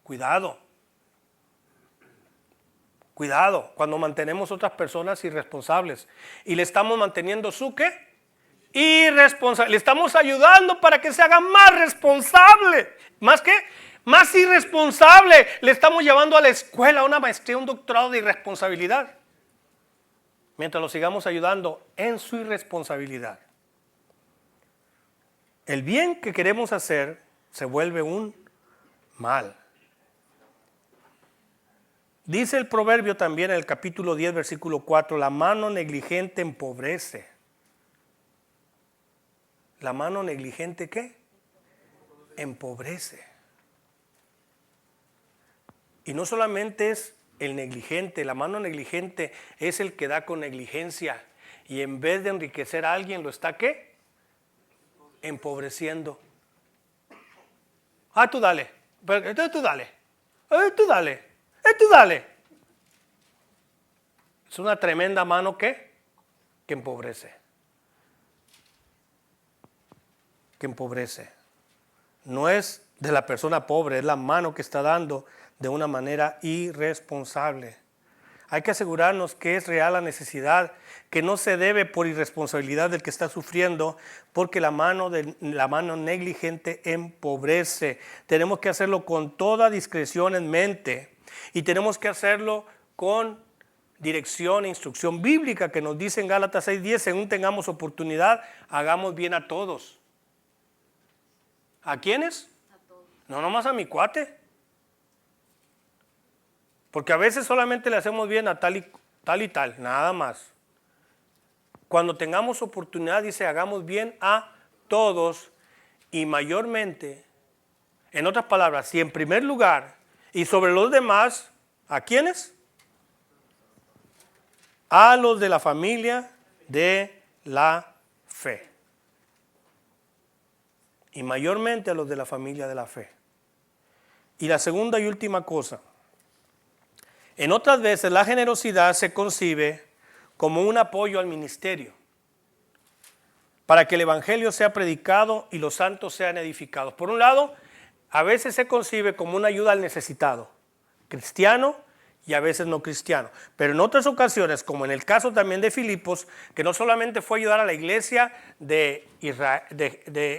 Cuidado. Cuidado cuando mantenemos otras personas irresponsables y le estamos manteniendo su ¿qué? Irresponsable. Le estamos ayudando para que se haga más responsable. ¿Más qué? Más irresponsable. Le estamos llevando a la escuela una maestría, un doctorado de irresponsabilidad. Mientras lo sigamos ayudando en su irresponsabilidad. El bien que queremos hacer se vuelve un mal. Dice el proverbio también en el capítulo 10, versículo 4, la mano negligente empobrece. ¿La mano negligente qué? Empobrece. Y no solamente es el negligente, la mano negligente es el que da con negligencia y en vez de enriquecer a alguien lo está ¿qué? Empobreciendo. Tú dale, tú dale, tú dale, tú dale. Es una tremenda mano que empobrece. Que empobrece. No es de la persona pobre, es la mano que está dando de una manera irresponsable. Hay que asegurarnos que es real la necesidad, que no se debe por irresponsabilidad del que está sufriendo, porque la mano negligente empobrece. Tenemos que hacerlo con toda discreción en mente y tenemos que hacerlo con dirección e instrucción bíblica que nos dice en Gálatas 6:10, según tengamos oportunidad, hagamos bien a todos. ¿A quiénes? A todos. No nomás a mi cuate. Porque a veces solamente le hacemos bien a tal y tal, nada más. Cuando tengamos oportunidad, dice, hagamos bien a todos y mayormente, en otras palabras, si en primer lugar y sobre los demás, ¿a quiénes? A los de la familia de la fe. Y mayormente a los de la familia de la fe. Y la segunda y última cosa. En otras veces la generosidad se concibe como un apoyo al ministerio, para que el evangelio sea predicado y los santos sean edificados. Por un lado, a veces se concibe como una ayuda al necesitado, cristiano, y a veces no cristiano. Pero en otras ocasiones, como en el caso también de Filipos, que no solamente fue ayudar a la iglesia de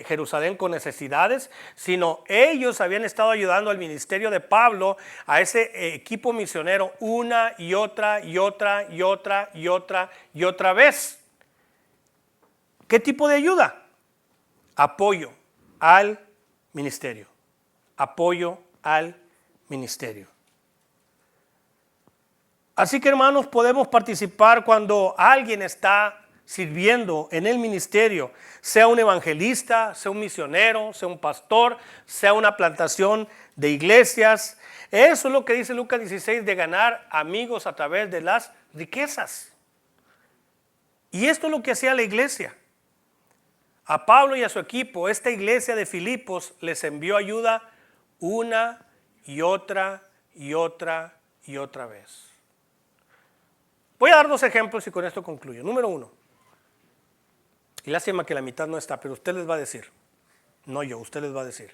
Jerusalén con necesidades, sino ellos habían estado ayudando al ministerio de Pablo, a ese equipo misionero, una y otra y otra y otra y otra y otra vez. ¿Qué tipo de ayuda? Apoyo al ministerio. Apoyo al ministerio. Así que, hermanos, podemos participar cuando alguien está sirviendo en el ministerio, sea un evangelista, sea un misionero, sea un pastor, sea una plantación de iglesias. Eso es lo que dice Lucas 16, de ganar amigos a través de las riquezas. Y esto es lo que hacía la iglesia. A Pablo y a su equipo, esta iglesia de Filipos les envió ayuda una y otra y otra y otra vez. Voy a dar 2 ejemplos y con esto concluyo. Número 1. Y lástima que la mitad no está, pero usted les va a decir. No yo, usted les va a decir.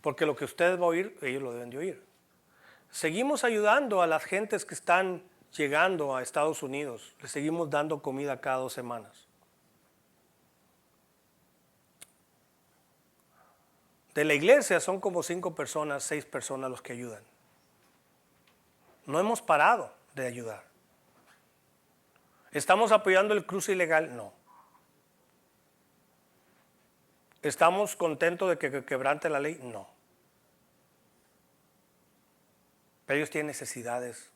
Porque lo que usted va a oír, ellos lo deben de oír. Seguimos ayudando a las gentes que están llegando a Estados Unidos. Les seguimos dando comida cada 2 semanas. De la iglesia son como 5 personas, 6 personas los que ayudan. No hemos parado de ayudar. ¿Estamos apoyando el cruce ilegal? No. ¿Estamos contentos de que quebrante la ley? No. Pero ellos tienen necesidades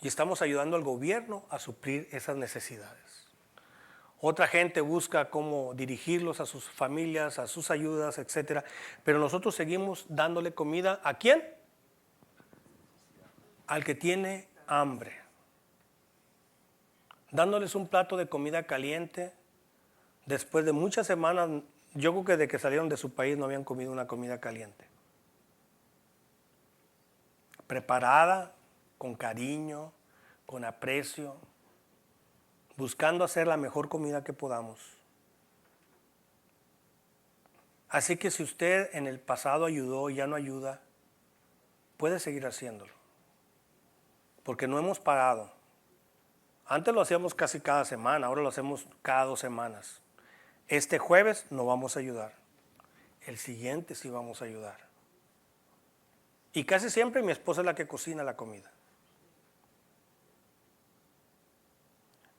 y estamos ayudando al gobierno a suplir esas necesidades. Otra gente busca cómo dirigirlos a sus familias, a sus ayudas, etc. Pero nosotros seguimos dándole comida ¿a quién? Al que tiene hambre. Dándoles un plato de comida caliente después de muchas semanas. Yo creo que desde que salieron de su país no habían comido una comida caliente. Preparada, con cariño, con aprecio, buscando hacer la mejor comida que podamos. Así que si usted en el pasado ayudó y ya no ayuda, puede seguir haciéndolo. Porque no hemos parado. Antes lo hacíamos casi cada semana, ahora lo hacemos cada 2 semanas. Este jueves no vamos a ayudar. El siguiente sí vamos a ayudar. Y casi siempre mi esposa es la que cocina la comida.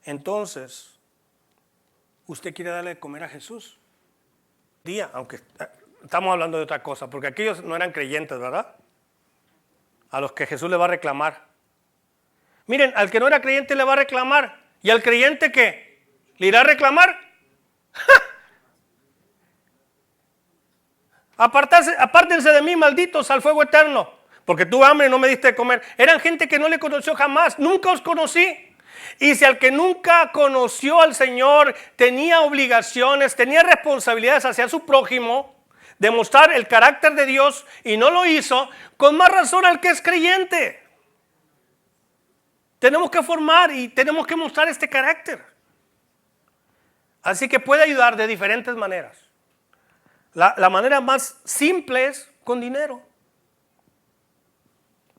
Entonces, ¿usted quiere darle de comer a Jesús? Aunque estamos hablando de otra cosa, porque aquellos no eran creyentes, ¿verdad? A los que Jesús le va a reclamar. Miren, al que no era creyente le va a reclamar. ¿Y al creyente qué? ¿Le irá a reclamar? Apártense de mí, malditos, al fuego eterno, porque tuve hambre y no me diste de comer. Eran gente que no le conoció jamás, nunca os conocí. Y si al que nunca conoció al Señor tenía obligaciones, tenía responsabilidades hacia su prójimo, demostrar el carácter de Dios y no lo hizo, con más razón al que es creyente. Tenemos que formar y tenemos que mostrar este carácter. Así que puede ayudar de diferentes maneras. La manera más simple es con dinero.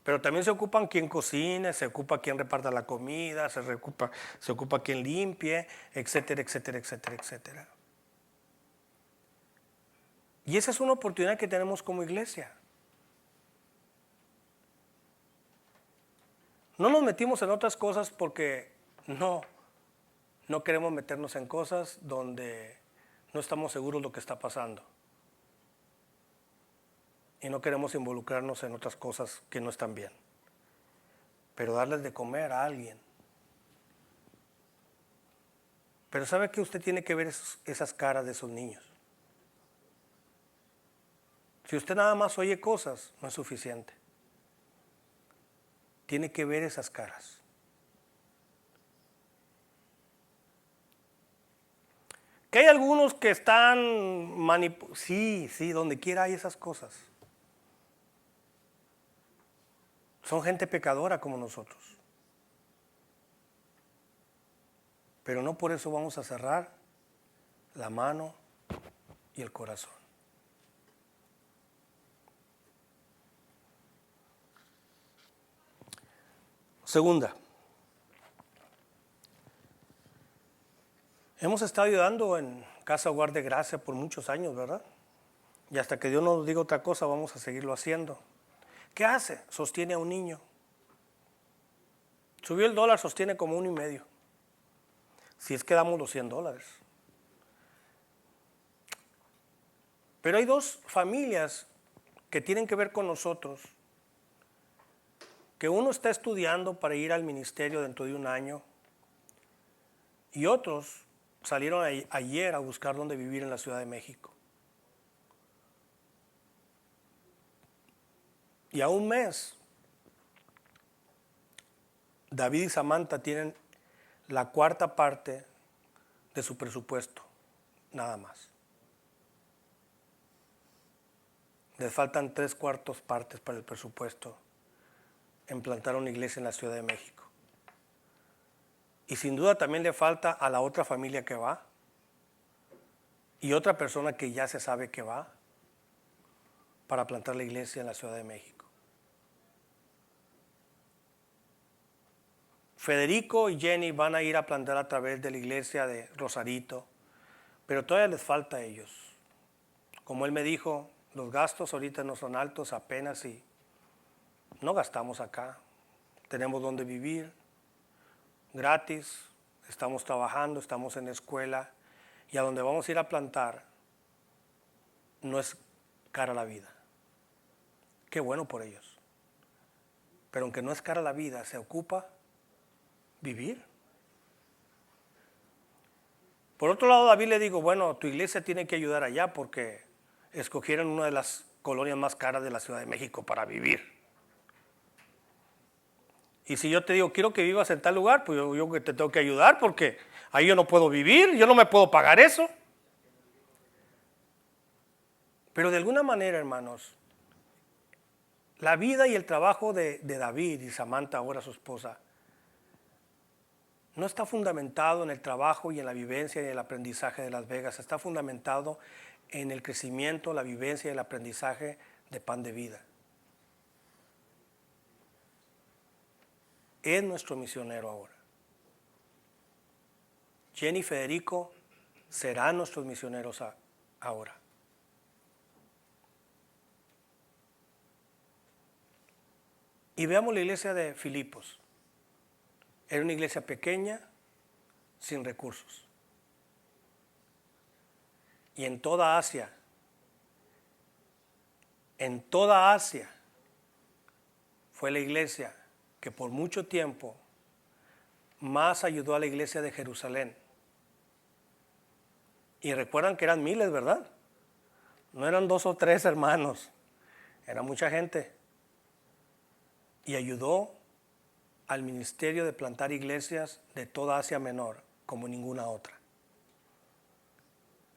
Pero también se ocupan quien cocine, se ocupa quien reparta la comida, se ocupa quien limpie, etcétera, etcétera, etcétera, etcétera. Y esa es una oportunidad que tenemos como iglesia. No nos metimos en otras cosas porque no queremos meternos en cosas donde no estamos seguros de lo que está pasando. Y no queremos involucrarnos en otras cosas que no están bien. Pero darles de comer a alguien. Pero ¿sabe que usted tiene que ver esas caras de esos niños? Si usted nada más oye cosas, no es suficiente. Tiene que ver esas caras. Que hay algunos que están manipulando. Sí, donde quiera hay esas cosas. Son gente pecadora como nosotros. Pero no por eso vamos a cerrar la mano y el corazón. Segunda, hemos estado ayudando en Casa Hogar de Gracia por muchos años, ¿verdad? Y hasta que Dios nos diga otra cosa, vamos a seguirlo haciendo. ¿Qué hace? Sostiene a un niño. Subió el dólar, sostiene como 1.5. Si es que damos los $100. Pero hay dos familias que tienen que ver con nosotros, que uno está estudiando para ir al ministerio dentro de un año y otros salieron ayer a buscar dónde vivir en la Ciudad de México. Y a un mes, David y Samantha tienen la cuarta parte de su presupuesto, nada más. Les faltan 3/4 partes para el presupuesto en plantar una iglesia en la Ciudad de México. Y sin duda también le falta a la otra familia que va y otra persona que ya se sabe que va para plantar la iglesia en la Ciudad de México. Federico y Jenny van a ir a plantar a través de la iglesia de Rosarito, pero todavía les falta a ellos. Como él me dijo, los gastos ahorita no son altos apenas y no gastamos acá. Tenemos donde vivir, gratis, estamos trabajando, estamos en la escuela y a donde vamos a ir a plantar no es cara la vida. Qué bueno por ellos. Pero aunque no es cara la vida, se ocupa vivir. Por otro lado, David le digo, bueno, tu iglesia tiene que ayudar allá porque escogieron una de las colonias más caras de la Ciudad de México para vivir. Y si yo te digo, quiero que vivas en tal lugar, pues yo que te tengo que ayudar porque ahí yo no puedo vivir, yo no me puedo pagar eso. Pero de alguna manera, hermanos, la vida y el trabajo de David y Samantha, ahora su esposa, no está fundamentado en el trabajo y en la vivencia y en el aprendizaje de Las Vegas, está fundamentado en el crecimiento, la vivencia y el aprendizaje de Pan de Vida. Es nuestro misionero ahora. Jenny y Federico serán nuestros misioneros ahora. Y veamos la iglesia de Filipos. Era una iglesia pequeña, sin recursos. Y en toda Asia, fue la iglesia que por mucho tiempo más ayudó a la iglesia de Jerusalén. Y recuerdan que eran miles, ¿verdad? No eran 2 o 3 hermanos, era mucha gente. Y ayudó al ministerio de plantar iglesias de toda Asia Menor como ninguna otra.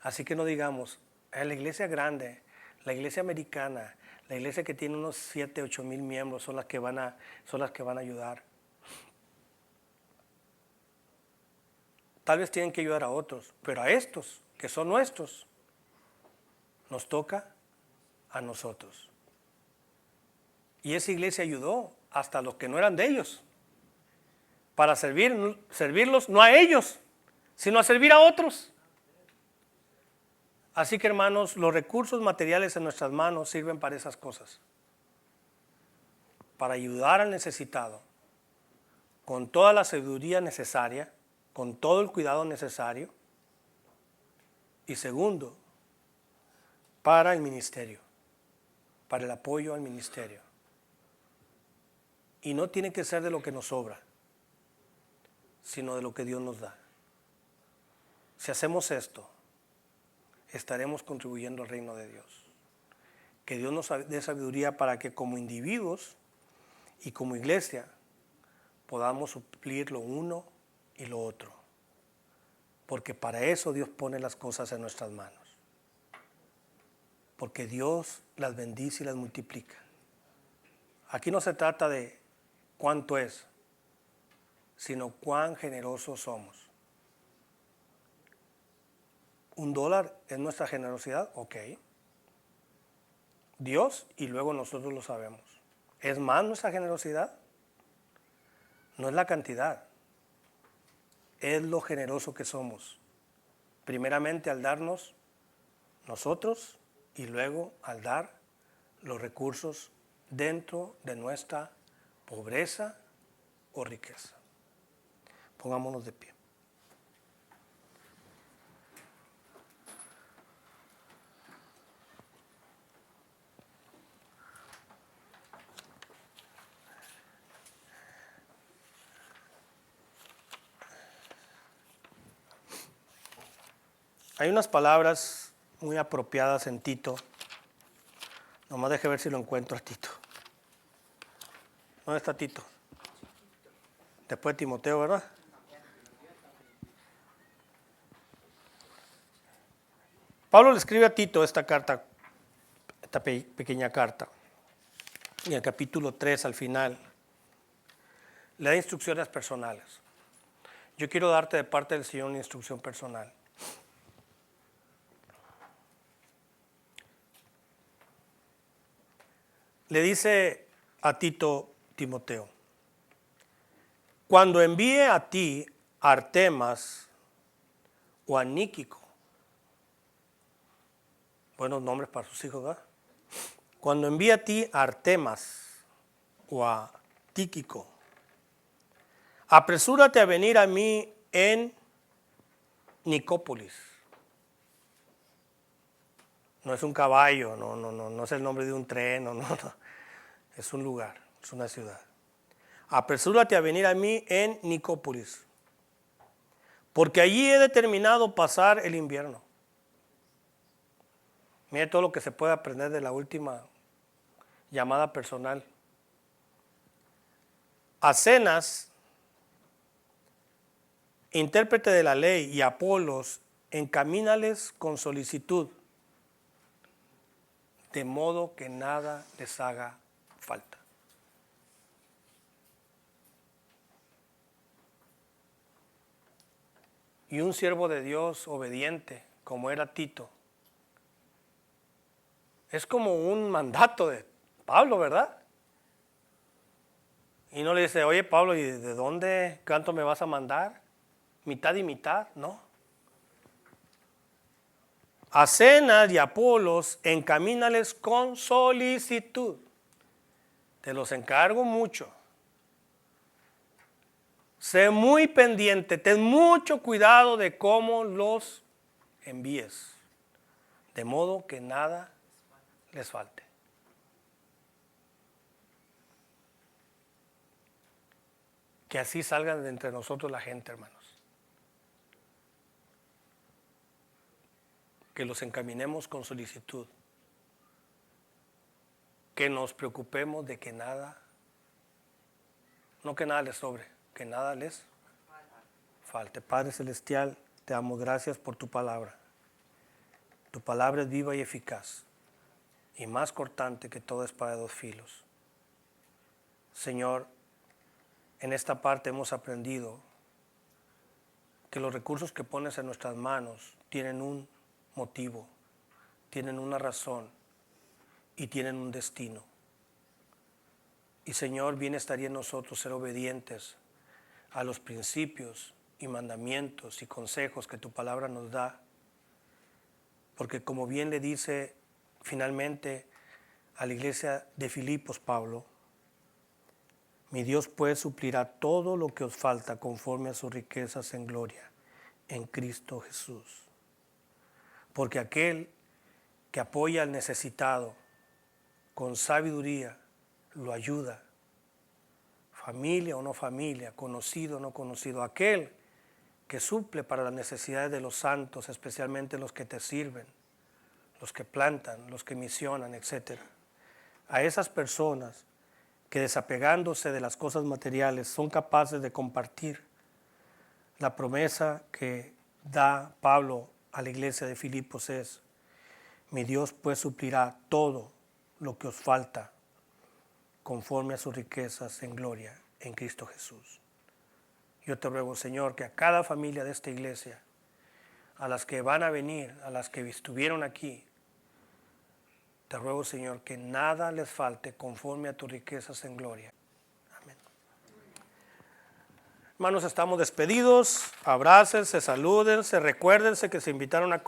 Así que no digamos, la iglesia grande, la iglesia americana, la iglesia que tiene unos 7, 8 mil miembros son las que van a ayudar. Tal vez tienen que ayudar a otros, pero a estos que son nuestros, nos toca a nosotros. Y esa iglesia ayudó hasta a los que no eran de ellos, para servirlos no a ellos, sino a servir a otros. Así que, hermanos, los recursos materiales en nuestras manos sirven para esas cosas, para ayudar al necesitado, con toda la sabiduría necesaria, con todo el cuidado necesario, y segundo, para el ministerio, para el apoyo al ministerio. Y no tiene que ser de lo que nos sobra, sino de lo que Dios nos da. Si hacemos esto, estaremos contribuyendo al reino de Dios. Que Dios nos dé sabiduría para que como individuos y como iglesia podamos suplir lo uno y lo otro. Porque para eso Dios pone las cosas en nuestras manos. Porque Dios las bendice y las multiplica. Aquí no se trata de cuánto es, sino cuán generosos somos. $1 es nuestra generosidad, ok. Dios y luego nosotros lo sabemos. ¿Es más nuestra generosidad? No es la cantidad, es lo generoso que somos. Primeramente al darnos nosotros y luego al dar los recursos dentro de nuestra pobreza o riqueza. Pongámonos de pie. Hay unas palabras muy apropiadas en Tito. Nomás deje ver si lo encuentro a Tito. ¿Dónde está Tito? Después de Timoteo, ¿verdad? Pablo le escribe a Tito esta carta, esta pequeña carta. Y en el capítulo 3 al final le da instrucciones personales. Yo quiero darte de parte del Señor una instrucción personal. Le dice a Tito Timoteo: cuando envíe a ti a Artemas o a Níquico, buenos nombres para sus hijos, ¿verdad? Cuando envíe a ti a Artemas o a Tíquico, apresúrate a venir a mí en Nicópolis. No es un caballo, no es el nombre de un tren, no. Es un lugar, es una ciudad. Apresúrate a venir a mí en Nicópolis, porque allí he determinado pasar el invierno. Mire todo lo que se puede aprender de la última llamada personal. Acenas, intérprete de la ley, y Apolos, encamínales con solicitud, de modo que nada les haga falta. Y un siervo de Dios obediente, como era Tito, es como un mandato de Pablo, ¿verdad? Y no le dice: oye Pablo, ¿y de dónde cuánto me vas a mandar? ¿Mitad y mitad? No. A Zenas y Apolos encamínales con solicitud. Te los encargo mucho. Sé muy pendiente, ten mucho cuidado de cómo los envíes, de modo que nada les falte. Que así salgan de entre nosotros la gente, hermanos. Que los encaminemos con solicitud. Que nos preocupemos de que nada, no que nada les sobre, que nada les falte. Padre Celestial, te damos gracias por tu palabra. Tu palabra es viva y eficaz, y más cortante que toda espada de dos filos. Señor, en esta parte hemos aprendido que los recursos que pones en nuestras manos tienen un motivo, tienen una razón y tienen un destino. Y Señor, bien estaría en nosotros ser obedientes a los principios y mandamientos y consejos que tu palabra nos da. Porque como bien le dice finalmente a la iglesia de Filipos Pablo: mi Dios pues suplirá todo lo que os falta conforme a sus riquezas en gloria en Cristo Jesús. Porque aquel que apoya al necesitado con sabiduría lo ayuda, familia o no familia, conocido o no conocido. Aquel que suple para las necesidades de los santos, especialmente los que te sirven, los que plantan, los que misionan, etc. A esas personas que, desapegándose de las cosas materiales, son capaces de compartir la promesa que da Pablo a la iglesia de Filipos es: mi Dios pues suplirá todo lo que os falta conforme a sus riquezas en gloria en Cristo Jesús. Yo te ruego, Señor, que a cada familia de esta iglesia, a las que van a venir, a las que estuvieron aquí, te ruego, Señor, que nada les falte conforme a tus riquezas en gloria. Amén. Hermanos, estamos despedidos. Abrácense, salúdense, recuérdense que se invitaron a